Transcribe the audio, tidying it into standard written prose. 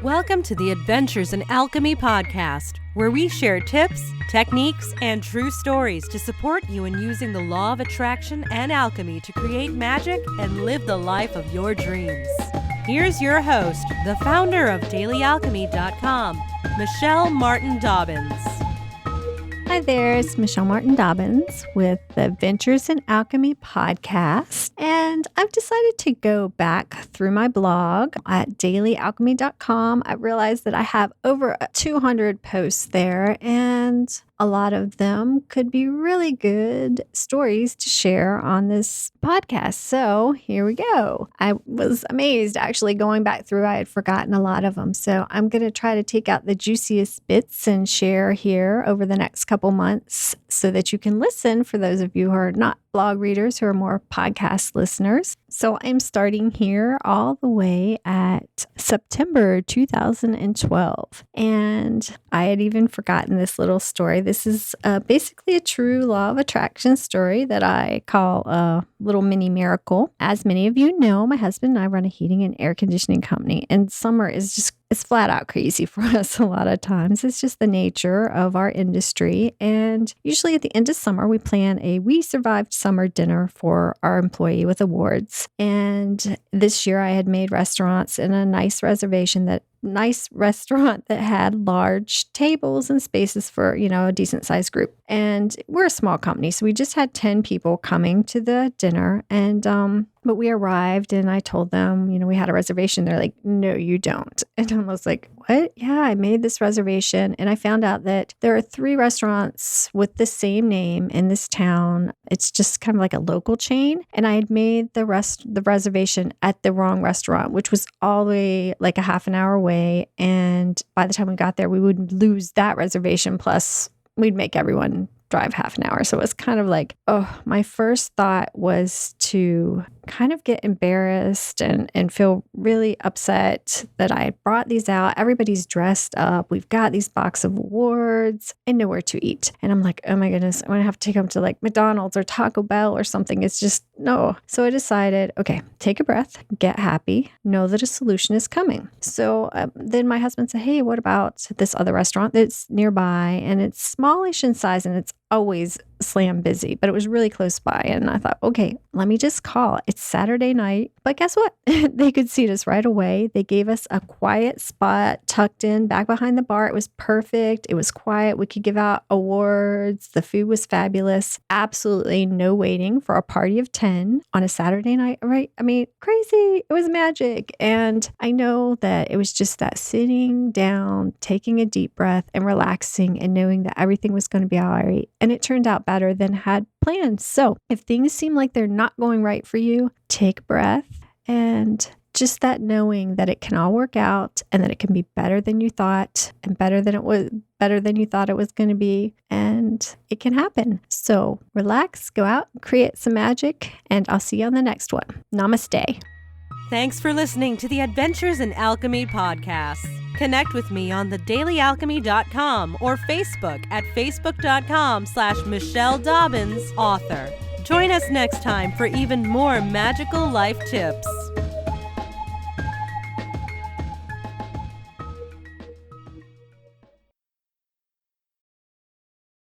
Welcome to the Adventures in Alchemy podcast, where we share tips, techniques, and true stories to support you in using the law of attraction and alchemy to create magic and live the life of your dreams. Here's your host, the founder of DailyAlchemy.com, Michelle Martin Dobbins. Hi there, it's Michelle Martin Dobbins with the Adventures in Alchemy podcast, and I've decided to go back through my blog at DailyAlchemy.com. I realized that I have over 200 posts there, and a lot of them could be really good stories to share on this podcast. So here we go. I was amazed actually going back through. I had forgotten a lot of them. So I'm going to try to take out the juiciest bits and share here over the next couple months so that you can listen for those of you who are not blog readers, who are more podcast listeners. So I'm starting here all the way at September 2012. And I had even forgotten this little story. This is basically a true law of attraction story that I call a little mini miracle. As many of you know, my husband and I run a heating and air conditioning company, and summer is just it's flat out crazy for us a lot of times. It's just the nature of our industry. And usually at the end of summer, we plan a We Survived Summer dinner for our employee with awards. And this year I had made restaurants in a nice restaurant that had large tables and spaces for, a decent sized group. And we're a small company, so we just had 10 people coming to the dinner. And but we arrived and I told them, we had a reservation. They're like, no, you don't. And I was like, what? Yeah, I made this reservation. And I found out that there are 3 restaurants with the same name in this town. It's just kind of like a local chain. And I had made the reservation at the wrong restaurant, which was all the way like a half an hour away. And by the time we got there, we would lose that reservation. Plus, we'd make everyone drive half an hour. So it was kind of like, my first thought was to kind of get embarrassed and feel really upset that I had brought these out. Everybody's dressed up. We've got these box of awards and nowhere to eat. And I'm like, oh my goodness, I'm going to have to take them to like McDonald's or Taco Bell or something. It's just no. So I decided, okay, take a breath, get happy, know that a solution is coming. So then my husband said, hey, what about this other restaurant that's nearby? And it's smallish in size and it's always slam busy, but it was really close by. And I thought, okay, let me just call. It's Saturday night. But guess what? They could seat us right away. They gave us a quiet spot tucked in back behind the bar. It was perfect. It was quiet. We could give out awards. The food was fabulous. Absolutely no waiting for a party of 10 on a Saturday night, right? I mean, crazy. It was magic. And I know that it was just that sitting down, taking a deep breath and relaxing and knowing that everything was going to be all right. And it turned out better than had planned. So if things seem like they're not going right for you, take a breath and just that knowing that it can all work out and that it can be better than you thought and better than you thought it was going to be, and it can happen. So relax, go out, create some magic, and I'll see you on the next one. Namaste. Thanks for listening to the Adventures in Alchemy podcast. Connect with me on thedailyalchemy.com or Facebook at facebook.com/Michelle Dobbins author. Join us next time for even more magical life tips.